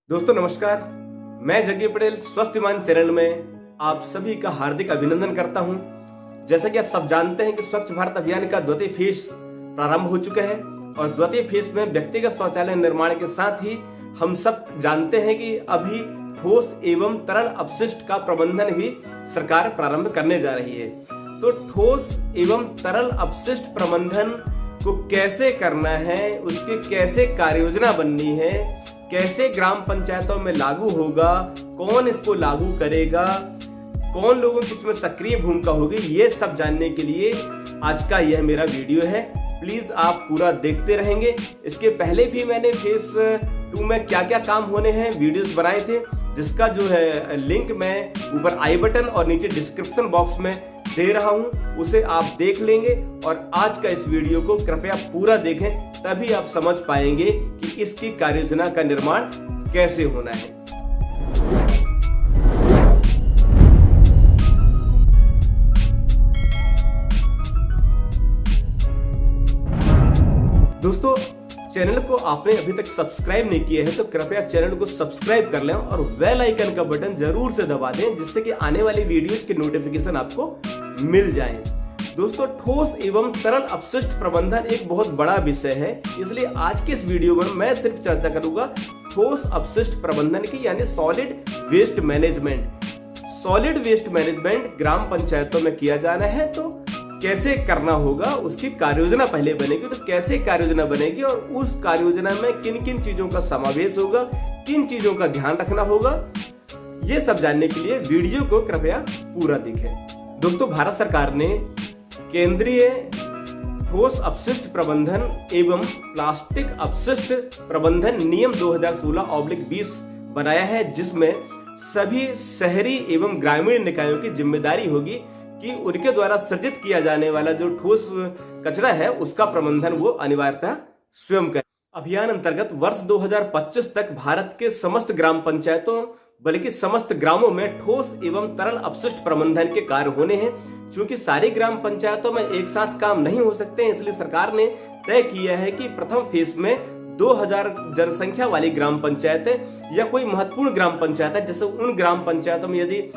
दोस्तों नमस्कार, मैं जग्गी पटेल स्वस्थमान चैनल में आप सभी का हार्दिक अभिनंदन करता हूं। जैसा कि आप सब जानते हैं कि स्वच्छ भारत अभियान का द्वितीय फेज प्रारंभ हो चुका है और द्वितीय फेज में व्यक्तिगत शौचालय निर्माण के साथ ही हम सब जानते हैं कि अभी ठोस एवं तरल अपशिष्ट का प्रबंधन भी सरकार प्रारंभ करने जा रही है। तो ठोस एवं तरल अपशिष्ट प्रबंधन को कैसे करना है, उसकी कैसे कार्ययोजना बननी है, कैसे ग्राम पंचायतों में लागू होगा, कौन इसको लागू करेगा, कौन लोगों की इसमें सक्रिय भूमिका होगी, ये सब जानने के लिए आज का यह मेरा वीडियो है। प्लीज आप पूरा देखते रहेंगे। इसके पहले भी मैंने फेज 2 में क्या क्या काम होने हैं वीडियोस बनाए थे, जिसका जो है लिंक मैं ऊपर आई बटन और नीचे डिस्क्रिप्शन बॉक्स में दे रहा हूं, उसे आप देख लेंगे। और आज का इस वीडियो को कृपया पूरा देखें, तभी आप समझ पाएंगे कि इसकी कार्ययोजना का निर्माण कैसे होना है। दोस्तों, चैनल को आपने अभी तक सब्सक्राइब नहीं किया है तो कृपया चैनल को सब्सक्राइब कर लें और बेल आइकन का बटन जरूर से दबा दें, जिससे कि आने वाली वीडियोस की नोटिफिकेशन आपको मिल जाए। दोस्तों, ठोस एवं तरल अपशिष्ट प्रबंधन एक बहुत बड़ा विषय है, इसलिए आज के इस वीडियो में मैं सिर्फ चर्चा करूंगा ठोस अपशिष्ट प्रबंधन की, यानी solid waste management. Solid waste management ग्राम पंचायतों में किया जाना है, तो कैसे करना होगा, उसकी कार्ययोजना पहले बनेगी। तो कैसे कार्ययोजना बनेगी और उस कार्ययोजना में किन किन चीजों का समावेश होगा, किन चीजों का ध्यान रखना होगा, ये सब जानने के लिए वीडियो को कृपया पूरा देखें। दोस्तों, भारत सरकार ने केंद्रीय ठोस अपशिष्ट प्रबंधन एवं प्लास्टिक अपशिष्ट प्रबंधन नियम 2016/20 बनाया है, जिसमें सभी शहरी एवं ग्रामीण निकायों की जिम्मेदारी होगी कि उनके द्वारा सृजित किया जाने वाला जो ठोस कचरा है उसका प्रबंधन वो अनिवार्यतः स्वयं करें। अभियान अंतर्गत वर्ष 2025 तक भारत के समस्त ग्राम पंचायतों बल्कि समस्त ग्रामों में ठोस एवं तरल अपशिष्ट प्रबंधन के कार्य होने हैं। चूंकि सारी ग्राम पंचायतों में एक साथ काम नहीं हो सकते हैं, इसलिए सरकार ने तय किया है कि प्रथम फेज में 2000 जनसंख्या वाली ग्राम पंचायतें या कोई महत्वपूर्ण ग्राम पंचायत है, जैसे उन ग्राम पंचायतों में यदि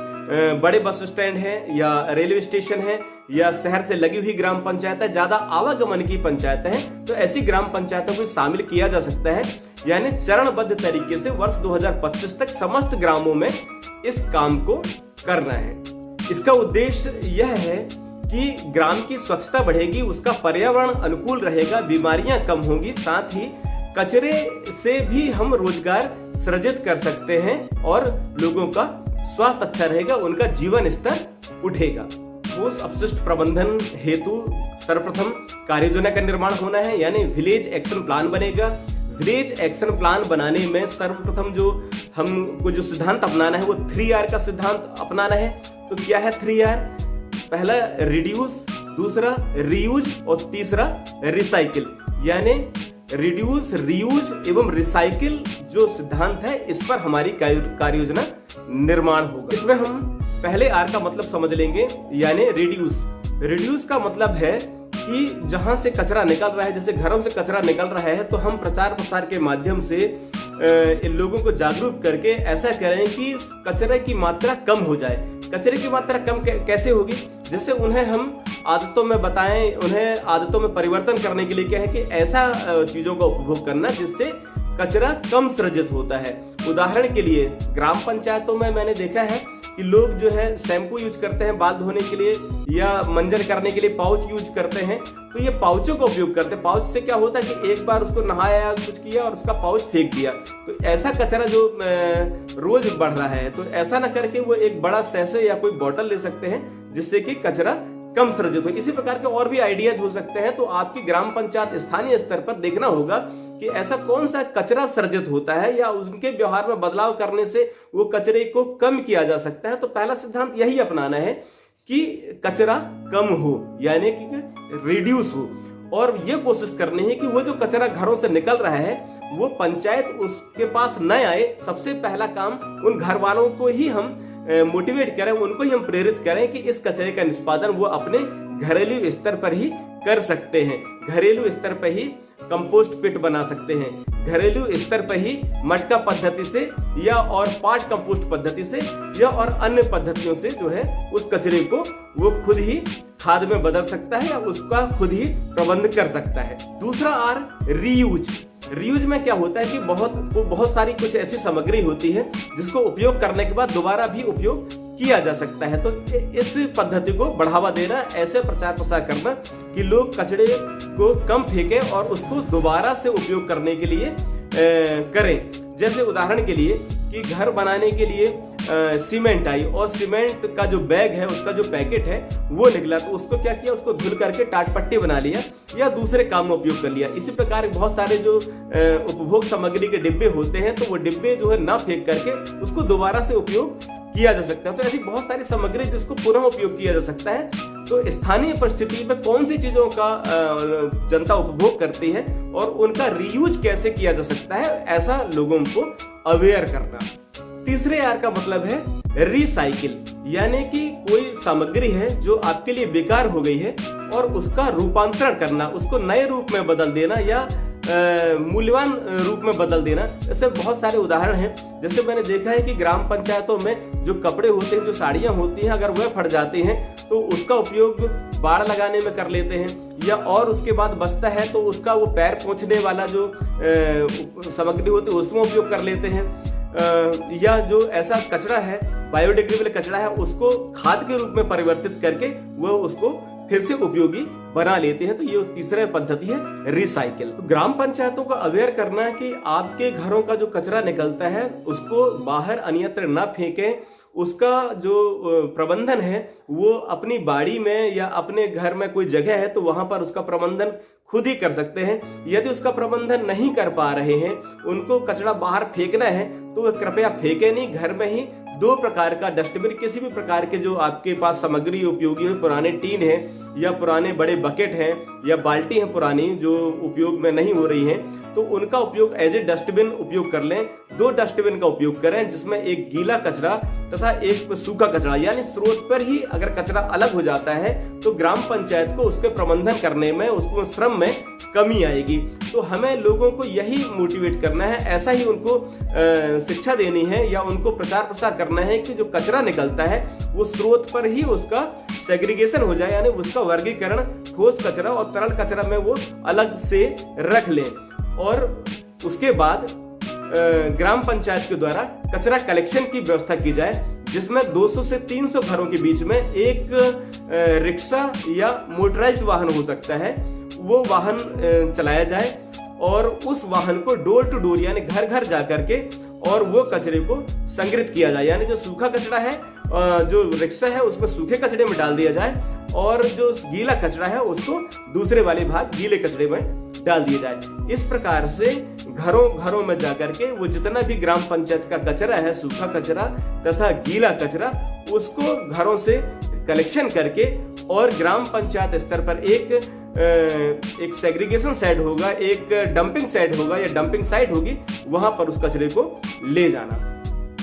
बड़े बस स्टैंड है या रेलवे स्टेशन है या शहर से लगी हुई ग्राम पंचायत है, ज्यादा आवागमन की पंचायतें हैं, तो ऐसी ग्राम पंचायतों को शामिल किया जा सकता है। यानी चरणबद्ध तरीके से वर्ष 2025 तक समस्त ग्रामों में इस काम को करना है। इसका उद्देश्य यह है कि ग्राम की स्वच्छता बढ़ेगी, उसका पर्यावरण अनुकूल रहेगा, बीमारियां कम होंगी, साथ ही कचरे से भी हम रोजगार सृजित कर सकते हैं और लोगों का स्वास्थ्य अच्छा रहेगा, उनका जीवन स्तर उठेगा। ठोस अपशिष्ट प्रबंधन हेतु सर्वप्रथम कार्ययोजना का निर्माण होना है, यानी विलेज एक्शन प्लान बनेगा। विलेज एक्शन प्लान बनाने में सर्वप्रथम जो हमको जो सिद्धांत अपनाना है वो 3R का सिद्धांत अपनाना है। तो क्या है 3R? पहला रिड्यूस, दूसरा रीयूज और तीसरा रिसाइकिल। यानी रिड्यूस, रीयूज एवं रिसाइकिल जो सिद्धांत है, इस पर हमारी कार्ययोजना निर्माण होगा। इसमें हम पहले R का मतलब समझ लेंगे, यानी रिड्यूस। रिड्यूस का मतलब है कि जहां से कचरा निकल रहा है, जैसे घरों से कचरा निकल रहा है, तो हम प्रचार प्रसार के माध्यम से इन लोगों को जागरूक करके ऐसा करें कि कचरे की मात्रा कम हो जाए। कचरे की मात्रा कम कैसे होगी? जैसे उन्हें हम आदतों में बताएं, उन्हें आदतों में परिवर्तन करने के लिए क्या है कि ऐसा चीजों का उपभोग करना जिससे कचरा कम सृजित होता है। उदाहरण के लिए ग्राम पंचायतों में मैंने देखा है कि लोग जो है शैम्पू यूज करते हैं बाल धोने के लिए या मंजन करने के लिए पाउच यूज करते हैं, तो ये पाउचों का उपयोग करते हैं। पाउच से क्या होता है कि एक बार उसको नहाया, कुछ किया और उसका पाउच फेंक दिया, तो ऐसा कचरा जो रोज बढ़ रहा है, तो ऐसा ना करके वो एक बड़ा सैसे या कोई बोतल ले सकते हैं, जिससे कि कचरा कम सृजित हो। इसी प्रकार के और भी आइडियाज हो सकते हैं। तो आपकी ग्राम पंचायत स्थानीय स्तर पर देखना होगा कि ऐसा कौन सा कचरा सृजित होता है या उनके व्यवहार में बदलाव करने से वो कचरे को कम किया जा सकता है। तो पहला सिद्धांत यही अपनाना है कि कचरा कम हो, यानी कि रिड्यूस हो, और ये कोशिश करनी है कि वो जो कचरा घरों से निकल रहा है वो पंचायत उसके पास न आए। सबसे पहला काम उन घर वालों को ही हम मोटिवेट करें, उनको ही हम प्रेरित करें कि इस कचरे का निष्पादन वो अपने घरेलू स्तर पर ही कर सकते हैं। घरेलू स्तर पर ही कंपोस्ट पिट बना सकते हैं। घरेलू स्तर पर ही मटका पद्धति से या और पार्ट कंपोस्ट पद्धति से या और अन्य पद्धतियों से जो है उस कचरे को वो खुद ही खाद में बदल सकता है या उसका खुद ही प्रबंध कर सकता है। दूसरा आर, रीयूज। रीयूज में क्या होता है कि बहुत सारी कुछ ऐसी सामग्री होती है जिसको उपयोग करने के बाद दोबारा भी उपयोग किया जा सकता है। तो इस पद्धति को बढ़ावा देना, ऐसे प्रचार प्रसार करना कि लोग कचरे को कम फेंकें और उसको दोबारा से उपयोग करने के लिए करें। जैसे उदाहरण के लिए कि घर बनाने के लिए सीमेंट आई और सीमेंट का जो बैग है, उसका जो पैकेट है वो निकला, तो उसको क्या किया, उसको धुल करके टाट पट्टी बना लिया या दूसरे काम में उपयोग कर लिया। इसी प्रकार बहुत सारे जो उपभोग सामग्री के डिब्बे होते हैं, तो वो डिब्बे जो है ना फेंक करके उसको दोबारा से उपयोग किया जा सकता है। तो ऐसी बहुत सारी सामग्री जिसको पुनः उपयोग किया जा सकता है। तो स्थानीय परिस्थिति में कौन सी चीजों का जनता उपभोग करती है और उनका रीयूज कैसे किया जा सकता है, ऐसा लोगों को अवेयर करना। तीसरे आर का मतलब है रिसाइकिल, यानी कि कोई सामग्री है जो आपके लिए बेकार हो गई है और उसका रूपांतरण करना, उसको नए रूप में बदल देना या मूल्यवान रूप में बदल देना। ऐसे बहुत सारे उदाहरण हैं। जैसे मैंने देखा है कि ग्राम पंचायतों में जो कपड़े होते हैं, जो साड़ियां होती हैं, अगर वह फट जाती हैं तो उसका उपयोग बाड़ लगाने में कर लेते हैं, या और उसके बाद बचता है तो उसका वो पैर पोंछने वाला जो सामग्री होती है उसमें उपयोग कर लेते हैं, या जो ऐसा कचरा है, बायोडिग्रेडेबल कचरा है, उसको खाद के रूप में परिवर्तित करके वो उसको फिर से उपयोगी बना लेते हैं। तो ये तीसरा पद्धति है रिसाइकिल। तो ग्राम पंचायतों को अवेयर करना है कि आपके घरों का जो कचरा निकलता है उसको बाहर अन्यत्र न फेंकें, उसका जो प्रबंधन है वो अपनी बाड़ी में या अपने घर में कोई जगह है तो वहां पर उसका प्रबंधन खुद ही कर सकते हैं। यदि उसका प्रबंधन नहीं कर पा रहे हैं, उनको कचरा बाहर फेंकना है, तो कृपया फेंके नहीं, घर में ही 2 प्रकार का डस्टबिन, किसी भी प्रकार के जो आपके पास सामग्री उपयोगी हो, पुराने टीन है या पुराने बड़े बकेट हैं या बाल्टी है पुरानी जो उपयोग में नहीं हो रही हैं, तो उनका उपयोग एज ए डस्टबिन उपयोग कर लें। 2 डस्टबिन का उपयोग करें जिसमें एक गीला कचरा तथा एक सूखा कचरा, यानी स्रोत पर ही अगर कचरा अलग हो जाता है तो ग्राम पंचायत को उसके प्रबंधन करने में, उसको श्रम में कमी आएगी। तो हमें लोगों को यही मोटिवेट करना है, ऐसा ही उनको शिक्षा देनी है या उनको प्रचार प्रसार करना है कि जो कचरा निकलता है वो स्रोत पर ही उसका सेग्रीगेशन हो जाए, यानी उसका वर्गीकरण ठोस कचरा और तरल कचरा में वो अलग से रख लें। और उसके बाद ग्राम पंचायत के द्वारा कचरा कलेक्शन की व्यवस्था की जाए, जिसमें 200 से 300 घरों के बीच में एक रिक्शा या मोटराइज्ड वाहन हो सकता है, वो वाहन चलाया जाए और उस वाहन को डोर टू डोर यानी घर घर जा करके और वो कचरे को संग्रहित किया जाए। यानी जो सूखा कचरा है, जो रिक्शा है उसमें सूखे कचरे में डाल दिया जाए और जो गीला कचरा है उसको दूसरे वाले भाग गीले कचरे में डाल दिया जाए। इस प्रकार से घरों घरों में जाकर के वो जितना भी ग्राम पंचायत का कचरा है, सूखा कचरा तथा गीला कचरा, उसको घरों से कलेक्शन करके और ग्राम पंचायत स्तर पर एक सेग्रीगेशन साइट होगा, एक डंपिंग साइट होगा या डंपिंग साइट होगी, वहां पर उस कचरे को ले जाना।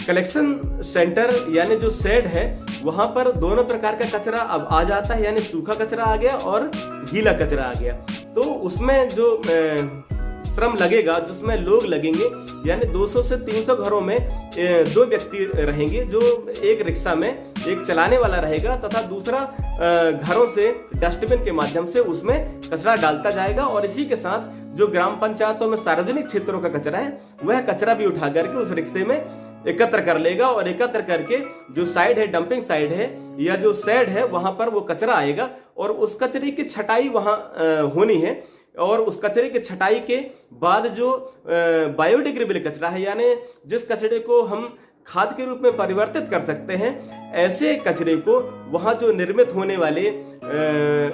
कलेक्शन सेंटर यानी जो शेड है वहां पर दोनों प्रकार का कचरा अब आ जाता है, यानी सूखा कचरा आ गया और गीला कचरा आ गया। तो उसमें जो श्रम लगेगा, जिसमें लोग लगेंगे, यानी 200 से 300 घरों में 2 व्यक्ति रहेंगे, जो एक रिक्शा में एक चलाने वाला रहेगा तथा दूसरा घरों से डस्टबिन के माध्यम से उसमें कचरा डालता जाएगा। और इसी के साथ जो ग्राम पंचायतों में सार्वजनिक क्षेत्रों का कचरा है वह कचरा भी उठा करके उस रिक्शे में एकत्र कर लेगा और एकत्र करके जो साइड है, डंपिंग साइड है या जो शेड है, वहां पर वो कचरा आएगा और उस कचरे की छटाई वहां होनी है। और उस कचरे की छटाई के बाद जो बायोडिग्रेडेबल कचरा है, यानी जिस कचरे को हम खाद के रूप में परिवर्तित कर सकते हैं, ऐसे कचरे को वहां जो निर्मित होने वाले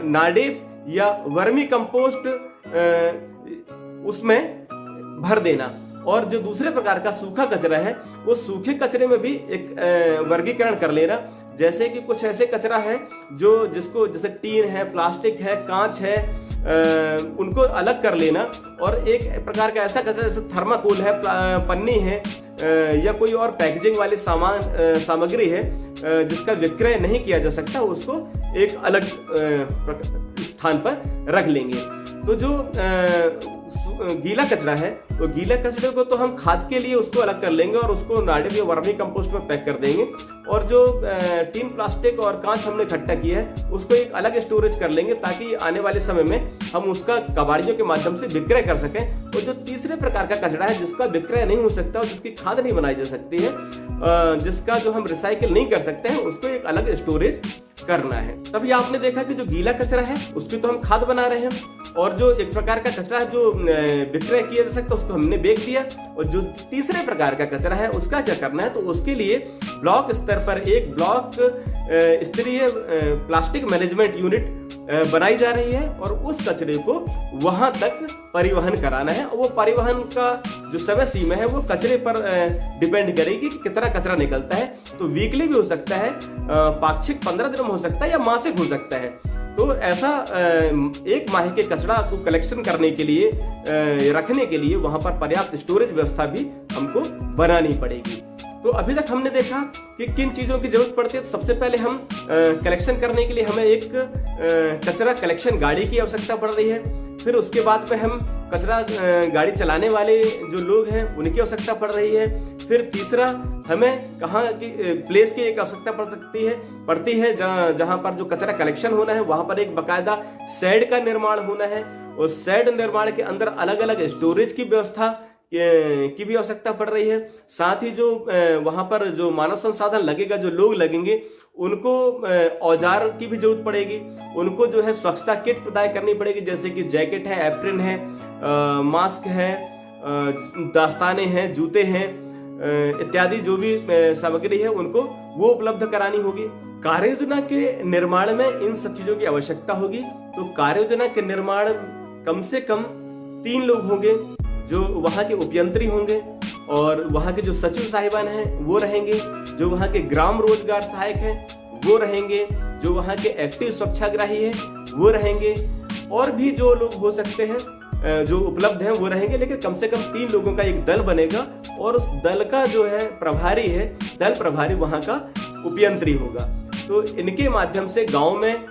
नाडेप या वर्मी कंपोस्ट उसमें भर देना। और जो दूसरे प्रकार का सूखा कचरा है, वो सूखे कचरे में भी एक वर्गीकरण कर लेना। जैसे कि कुछ ऐसे कचरा है जो जिसको जैसे टीन है, प्लास्टिक है, कांच है, उनको अलग कर लेना। और एक प्रकार का ऐसा कचरा जैसे थर्माकोल है, पन्नी है या कोई और पैकेजिंग वाली सामग्री है जिसका विक्रय नहीं किया जा सकता, उसको एक अलग स्थान पर रख लेंगे। तो जो गीला कचरा है तो गीला कचरे को तो हम खाद के लिए उसको अलग कर लेंगे और उसको नाड़े या वर्मी कंपोस्ट में पैक कर देंगे, और जो टीन, प्लास्टिक और कांच हमने इकट्ठा किया है उसको एक अलग स्टोरेज कर लेंगे, ताकि आने वाले समय में हम उसका कबाड़ियों के माध्यम से विक्रय कर सकें। और जो तीसरे प्रकार का कचरा है जिसका विक्रय नहीं हो सकता और जिसकी खाद नहीं बनाई जा सकती है, जिसका जो हम रिसाइकिल नहीं कर सकते हैं, उसको एक अलग स्टोरेज करना है। तभी आपने देखा कि जो गीला कचरा है उसकी तो हम खाद बना रहे हैं, और जो एक प्रकार का कचरा है जो विक्रय किया जा सकता है उसको हमने बेच दिया, और जो तीसरे प्रकार का कचरा है उसका क्या करना है, तो उसके लिए ब्लॉक स्तर पर एक ब्लॉक स्तरीय प्लास्टिक मैनेजमेंट यूनिट बनाई जा रही है, और उस कचरे को वहां तक परिवहन कराना है। और वो परिवहन का जो समय सीमा है वो कचरे पर डिपेंड करेगी कि कितना कचरा निकलता है। तो वीकली भी हो सकता है, पाक्षिक 15 दिन में हो सकता है, या मासिक हो सकता है। तो ऐसा एक माह के कचरा को कलेक्शन करने के लिए, रखने के लिए वहां पर पर्याप्त स्टोरेज व्यवस्था भी हमको बनानी पड़ेगी। तो अभी तक हमने देखा कि किन चीजों की जरूरत पड़ती है। तो सबसे पहले हम कलेक्शन करने के लिए हमें एक कचरा कलेक्शन गाड़ी की आवश्यकता पड़ रही है। फिर उसके बाद में हम कचरा गाड़ी चलाने वाले जो लोग हैं उनकी आवश्यकता पड़ रही है। फिर तीसरा, हमें कहाँ की प्लेस की एक आवश्यकता पड़ती है जहाँ पर जो कचरा कलेक्शन होना है वहां पर एक बकायदा शेड का निर्माण होना है, और शेड निर्माण के अंदर अलग अलग स्टोरेज की व्यवस्था की भी आवश्यकता पड़ रही है। साथ ही जो वहां पर जो मानव संसाधन लगेगा, जो लोग लगेंगे, उनको औजार की भी जरूरत पड़ेगी। उनको जो है स्वच्छता किट प्रदान करनी पड़ेगी, जैसे कि जैकेट है, एप्रिन है, मास्क है, दस्ताने हैं, जूते हैं, इत्यादि जो भी सामग्री है उनको वो उपलब्ध करानी होगी। कार्य योजना के निर्माण में इन सब चीजों की आवश्यकता होगी। तो कार्य योजना के निर्माण कम से कम 3 लोग होंगे, जो वहां के उपयंत्री होंगे, और वहां के जो सचिव साहिबान हैं वो रहेंगे, जो वहां के ग्राम रोजगार सहायक हैं वो रहेंगे, जो वहां के एक्टिव स्वच्छाग्राही हैं वो रहेंगे, और भी जो लोग हो सकते हैं जो उपलब्ध हैं वो रहेंगे। लेकिन कम से कम 3 लोगों का एक दल बनेगा, और उस दल का जो है प्रभारी है, दल प्रभारी वहां का उपयंत्री होगा। तो इनके माध्यम से गांव में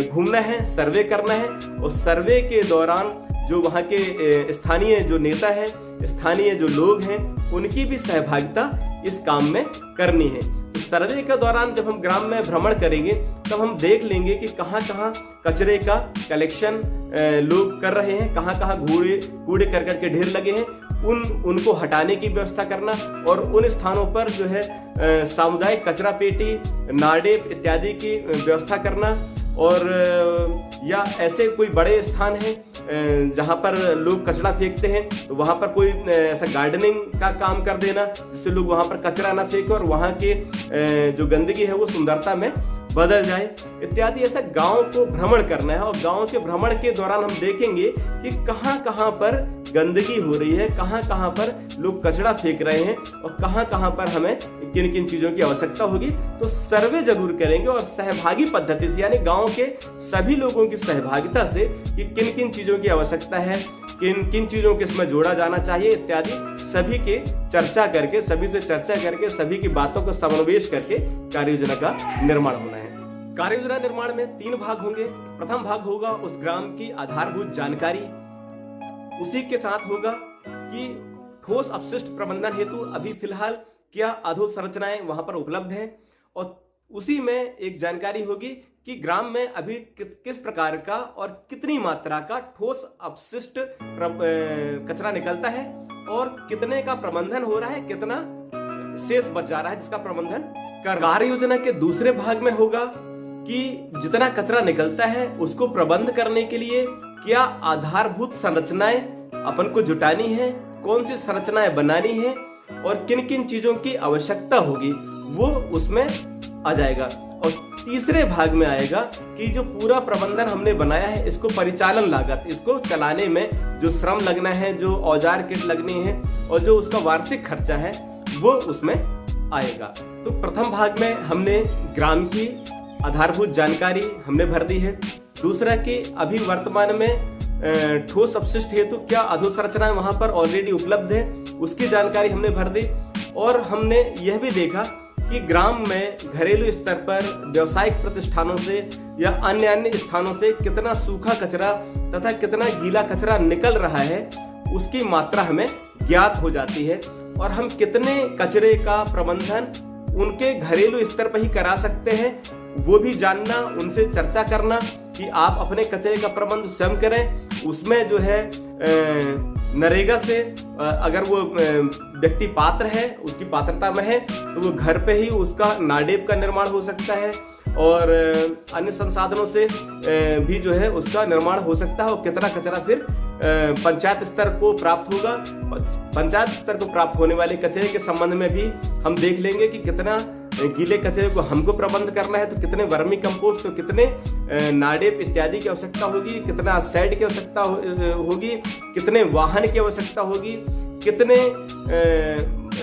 घूमना है, सर्वे करना है, और सर्वे के दौरान जो वहाँ के स्थानीय जो नेता हैं, स्थानीय जो लोग हैं, उनकी भी सहभागिता इस काम में करनी है। तो सर्वे के दौरान जब हम ग्राम में भ्रमण करेंगे तब हम देख लेंगे कि कहाँ कहाँ कचरे का कलेक्शन लोग कर रहे हैं, कहाँ कहाँ कूड़े करकट के ढेर लगे हैं, उनको हटाने की व्यवस्था करना, और उन स्थानों पर जो है सामुदायिक कचरा पेटी, नाडेप इत्यादि की व्यवस्था करना। और या ऐसे कोई बड़े स्थान हैं जहां पर लोग कचरा फेंकते हैं, तो वहां पर कोई ऐसा गार्डनिंग का काम कर देना, जिससे लोग वहां पर कचरा ना फेंके और वहां के जो गंदगी है वो सुंदरता में बदल जाए इत्यादि। ऐसा गांव को भ्रमण करना है, और गांव के भ्रमण के दौरान हम देखेंगे कि कहां कहां पर गंदगी हो रही है, कहां कहां पर लोग कचरा फेंक रहे हैं, और कहां कहां पर हमें किन किन चीजों की आवश्यकता होगी। तो सर्वे जरूर करेंगे, और सहभागी पद्धति से, यानी गांव के सभी लोगों की सहभागिता से कि किन किन चीजों की आवश्यकता है, किन किन चीजों के इसमें जोड़ा जाना चाहिए इत्यादि, सभी से चर्चा करके सभी की बातों को समावेश करके कार्य योजना का निर्माण होना है। कार्य योजना निर्माण में 3 भाग होंगे। प्रथम भाग होगा उस ग्राम की आधारभूत जानकारी, उसी के साथ होगा कि ठोस अपशिष्ट प्रबंधन हेतु अभी फिलहाल क्या अधोसंरचनाएं वहां पर उपलब्ध हैं, और उसी में एक जानकारी होगी कि ग्राम में अभी किस प्रकार का और कितनी मात्रा का ठोस अपशिष्ट कचरा निकलता है, और कितने का प्रबंधन हो रहा है, कितना शेष बच जा रहा है जिसका प्रबंधन कर। कार्य योजना के दूसरे भाग में होगा कि जितना कचरा निकलता है उसको प्रबंध करने के लिए क्या आधारभूत संरचनाएं अपन को जुटानी है, कौन सी संरचनाएं बनानी है, और किन किन चीजों की आवश्यकता होगी वो उसमें आ जाएगा। और तीसरे भाग में आएगा कि जो पूरा प्रबंधन हमने बनाया है, इसको परिचालन लागत, इसको चलाने में जो श्रम लगना है, जो औजार किट लगनी है, और जो उसका वार्षिक खर्चा है वो उसमें आएगा। तो प्रथम भाग में हमने ग्राम की आधारभूत जानकारी हमने भर दी है। दूसरा कि अभी वर्तमान में ठोस अपशिष्ट हेतु क्या अधोसंरचनाएं वहां पर ऑलरेडी उपलब्ध है, उसकी जानकारी हमने भर दी। और हमने यह भी देखा कि ग्राम में घरेलू स्तर पर व्यावसायिक प्रतिष्ठानों से या अन्य स्थानों से कितना सूखा कचरा तथा कितना गीला कचरा निकल रहा है, उसकी मात्रा हमें ज्ञात हो जाती है। और हम कितने कचरे का प्रबंधन उनके घरेलू स्तर पर ही करा सकते हैं वो भी जानना, उनसे चर्चा करना कि आप अपने कचरे का प्रबंध स्वयं करें। उसमें जो है नरेगा से अगर वो व्यक्ति पात्र है, उसकी पात्रता में है, तो वो घर पे ही उसका नाडेप का निर्माण हो सकता है और अन्य संसाधनों से भी जो है उसका निर्माण हो सकता है। और कितना कचरा फिर पंचायत स्तर को प्राप्त होगा। पंचायत स्तर को प्राप्त होने वाले कचरे के संबंध में भी हम देख लेंगे कि कितना गीले कचरे को हमको प्रबंध करना है, तो कितने वर्मी कंपोस्ट, तो कितने नाडेप इत्यादि की आवश्यकता होगी, कितना शेड की आवश्यकता होगी, कितने वाहन की आवश्यकता होगी, कितने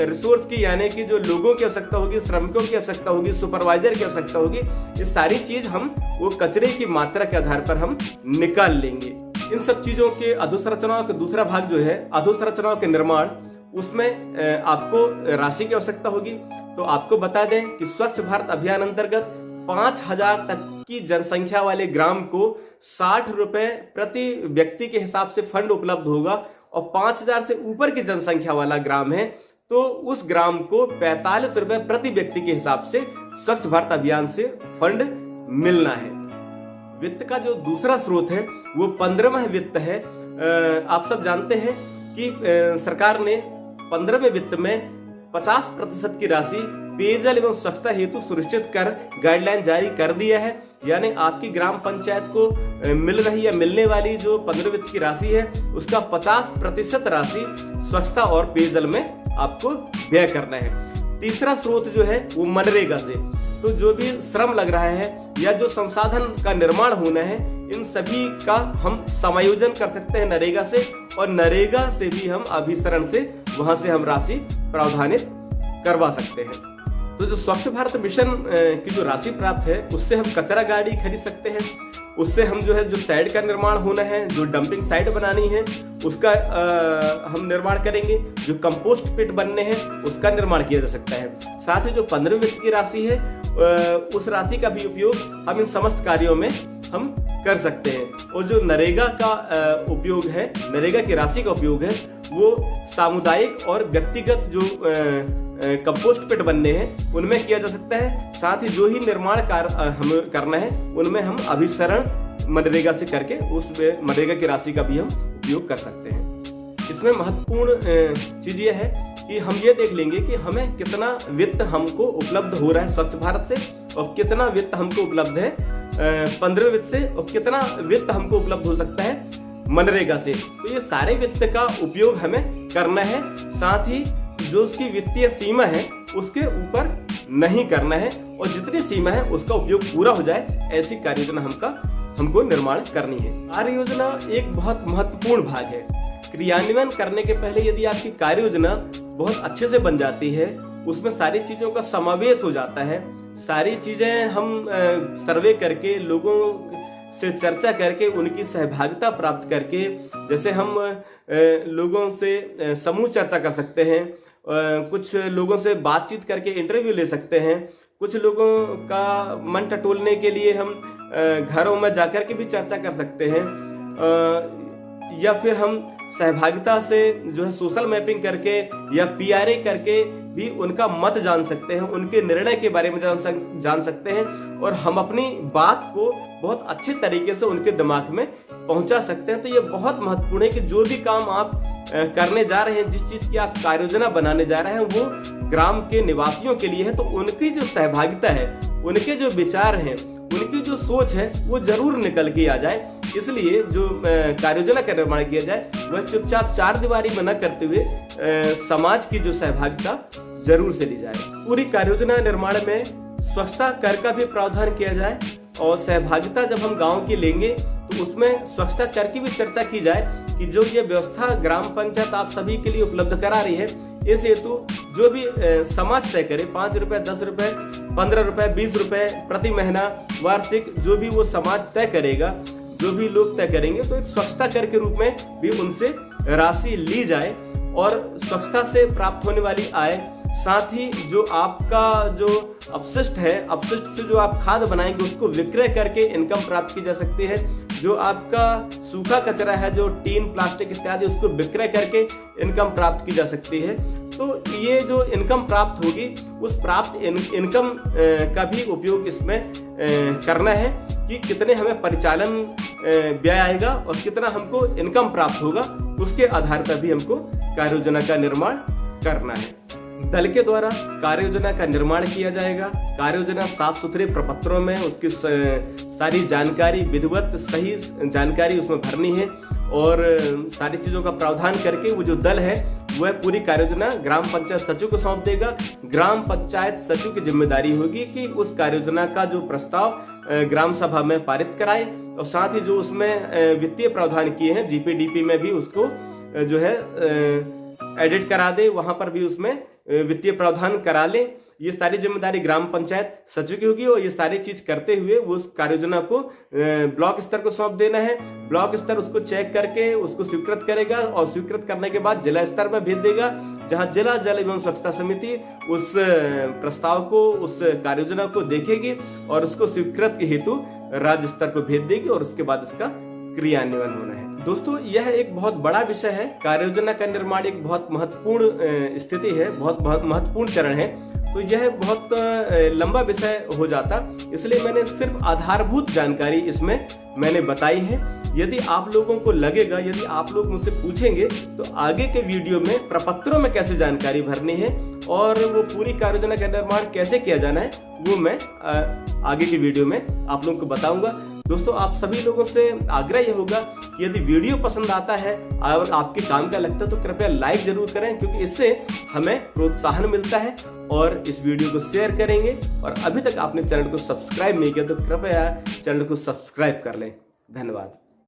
रिसोर्स की यानी कि जो लोगों की आवश्यकता होगी, श्रमिकों की आवश्यकता होगी, सुपरवाइजर की आवश्यकता होगी। ये सारी चीज हम वो कचरे की मात्रा के आधार पर हम निकाल लेंगे। इन सब चीजों के अधोसंरचनाओं का दूसरा भाग जो है अधोसंरचनाओं के निर्माण, उसमें आपको राशि की आवश्यकता होगी। तो आपको बता दें कि स्वच्छ भारत अभियान अंतर्गत 5000 तक की जनसंख्या वाले ग्राम को 60 रुपए प्रति व्यक्ति के हिसाब से फंड उपलब्ध होगा। और 5000 से ऊपर की जनसंख्या वाला ग्राम है तो उस ग्राम को 45 रुपए प्रति व्यक्ति के हिसाब से स्वच्छ भारत अभियान से फंड मिलना है। वित्त का जो दूसरा स्रोत है वो 15वां वित्त है। आप सब जानते हैं कि सरकार ने 15वें वित्त में 50% की राशि पेयजल एवं स्वच्छता हेतु सुनिश्चित कर गाइडलाइन जारी कर दिया है। यानी आपकी ग्राम पंचायत को मिल रही या मिलने वाली जो 15 वित्त की राशि है उसका 50% राशि स्वच्छता और पेयजल में आपको व्यय करना है। तीसरा स्रोत जो है वो मनरेगा से, तो जो भी श्रम लग रहा है या जो संसाधन का निर्माण होना है इन सभी का हम समायोजन कर सकते हैं नरेगा से, और नरेगा से भी हम अभिसरण से वहां से हम राशि प्रावधानित करवा सकते हैं। तो जो स्वच्छ भारत मिशन की जो राशि प्राप्त है उससे हम कचरा गाड़ी खरीद सकते हैं, उससे हम जो है जो साइड का निर्माण होना है, जो डंपिंग साइट बनानी है उसका हम निर्माण करेंगे, जो कंपोस्ट पिट बनने हैं उसका निर्माण किया जा सकता है। साथ ही जो 15 वित्त की राशि है उस राशि का भी उपयोग हम इन समस्त कार्यों में हम कर सकते हैं। और जो नरेगा का उपयोग है, नरेगा की राशि का उपयोग है वो सामुदायिक और व्यक्तिगत जो कंपोस्ट पिट बनने हैं उनमें किया जा सकता है। साथ ही जो ही निर्माण कार्य हमें करना है उनमें हम अभिसरण मनरेगा से करके उस मनरेगा की राशि का भी हम उपयोग कर सकते हैं। इसमें महत्वपूर्ण चीज ये है कि हम ये देख लेंगे कि हमें कितना वित्त हमको उपलब्ध हो रहा है स्वच्छ भारत से और कितना वित्त हमको उपलब्ध है 15 वित्त से और कितना वित्त हमको उपलब्ध हो सकता है मनरेगा से। तो ये सारे वित्त का उपयोग हमें करना है, साथ ही जो उसकी वित्तीय सीमा है उसके ऊपर नहीं करना है और जितनी सीमा है उसका उपयोग पूरा हो जाए ऐसी कार्य योजना हमको निर्माण करनी है। कार्य योजना एक बहुत महत्वपूर्ण भाग है। क्रियान्वयन करने के पहले यदि आपकी कार्य योजना बहुत अच्छे से बन जाती है, उसमें सारी चीजों का समावेश हो जाता है, सारी चीजें हम सर्वे करके लोगों से चर्चा करके उनकी सहभागिता प्राप्त करके, जैसे हम लोगों से समूह चर्चा कर सकते हैं, कुछ लोगों से बातचीत करके इंटरव्यू ले सकते हैं, कुछ लोगों का मन टटोलने के लिए हम घरों में जाकर के भी चर्चा कर सकते हैं, या फिर हम सहभागिता से जो है सोशल मैपिंग करके या पीआरए करके भी उनका मत जान सकते हैं, उनके निर्णय के बारे में जान सकते हैं और हम अपनी बात को बहुत अच्छे तरीके से उनके दिमाग में पहुंचा सकते हैं। तो ये बहुत महत्वपूर्ण है कि जो भी काम आप करने जा रहे हैं, जिस चीज की आप कार्य योजना बनाने जा रहे हैं वो ग्राम के निवासियों के लिए है, तो उनकी जो सहभागिता है, उनके जो विचार हैं, उनकी जो सोच है वो जरूर निकल के आ जाए। इसलिए जो कार्य योजना का निर्माण किया जाए वह चुपचाप चार दीवारी में न करते हुए समाज की जो सहभागिता जरूर से ली जाए। पूरी कार्य योजना निर्माण में स्वच्छता कर का भी प्रावधान किया जाए और सहभागिता जब हम गांव की लेंगे तो उसमें स्वच्छता कर की भी चर्चा की जाए कि जो ये व्यवस्था ग्राम पंचायत आप सभी के लिए उपलब्ध करा रही है, इस हेतु जो भी समाज तय करे 5 रुपए, 10 रुपए, 15 रुपए, 20 रुपए प्रति महीना वार्षिक, जो भी वो समाज तय करेगा, जो भी लोग तय करेंगे, तो एक स्वच्छता कर के रूप में भी उनसे राशि ली जाए और स्वच्छता से प्राप्त होने वाली आय, साथ ही जो आपका जो अपशिष्ट है, अपशिष्ट से जो आप खाद बनाएंगे उसको विक्रय करके इनकम प्राप्त की जा सकती है। जो आपका सूखा कचरा है, जो टीन, प्लास्टिक इत्यादि, उसको विक्रय करके इनकम प्राप्त की जा सकती है। तो ये जो इनकम प्राप्त होगी, उस प्राप्त इनकम का भी उपयोग इसमें करना है कि कितने हमें परिचालन व्यय आएगा और कितना हमको इनकम प्राप्त होगा, उसके आधार पर भी हमको कार्य योजना का निर्माण करना है। दल के द्वारा कार्य योजना का निर्माण किया जाएगा। कार्य योजना साफ सुथरे प्रपत्रों में उसकी सारी जानकारी, विधिवत सही जानकारी उसमें भरनी है और सारी चीज़ों का प्रावधान करके वो जो दल है वह पूरी कार्य योजना ग्राम पंचायत सचिव को सौंप देगा। ग्राम पंचायत सचिव की जिम्मेदारी होगी कि उस कार्य योजना का जो प्रस्ताव ग्राम सभा में पारित कराए और साथ ही जो उसमें वित्तीय प्रावधान किए हैं जीपीडीपी में भी उसको जो है एडिट करा दे, वहां पर भी उसमें वित्तीय प्रावधान करा ले। ये सारी जिम्मेदारी ग्राम पंचायत सचिव की होगी और ये सारी चीज करते हुए वो उस कार्य योजना को ब्लॉक स्तर को सौंप देना है। ब्लॉक स्तर उसको चेक करके उसको स्वीकृत करेगा और स्वीकृत करने के बाद जिला स्तर में भेज देगा, जहां जिला जल एवं स्वच्छता समिति उस प्रस्ताव को, उस कार्य योजना को देखेगी और उसको स्वीकृत के हेतु राज्य स्तर को भेज देगी और उसके बाद इसका क्रियान्वयन होना है। दोस्तों, यह एक बहुत बड़ा विषय है। कार्य योजना का निर्माण एक बहुत महत्वपूर्ण स्थिति है, बहुत महत्वपूर्ण चरण है। तो यह बहुत लंबा विषय हो जाता, इसलिए मैंने सिर्फ आधारभूत जानकारी इसमें मैंने बताई है। यदि आप लोगों को लगेगा, यदि आप लोग मुझसे पूछेंगे तो आगे के वीडियो में प्रपत्रों में कैसे जानकारी भरनी है और वो पूरी कार्य योजना का निर्माण कैसे किया जाना है, वो मैं आगे की वीडियो में आप लोगों को बताऊंगा। दोस्तों, आप सभी लोगों से आग्रह यह होगा कि यदि वीडियो पसंद आता है और आपके काम का लगता है तो कृपया लाइक जरूर करें, क्योंकि इससे हमें प्रोत्साहन मिलता है। और इस वीडियो को शेयर करेंगे और अभी तक आपने चैनल को सब्सक्राइब नहीं किया तो कृपया चैनल को सब्सक्राइब कर लें। धन्यवाद।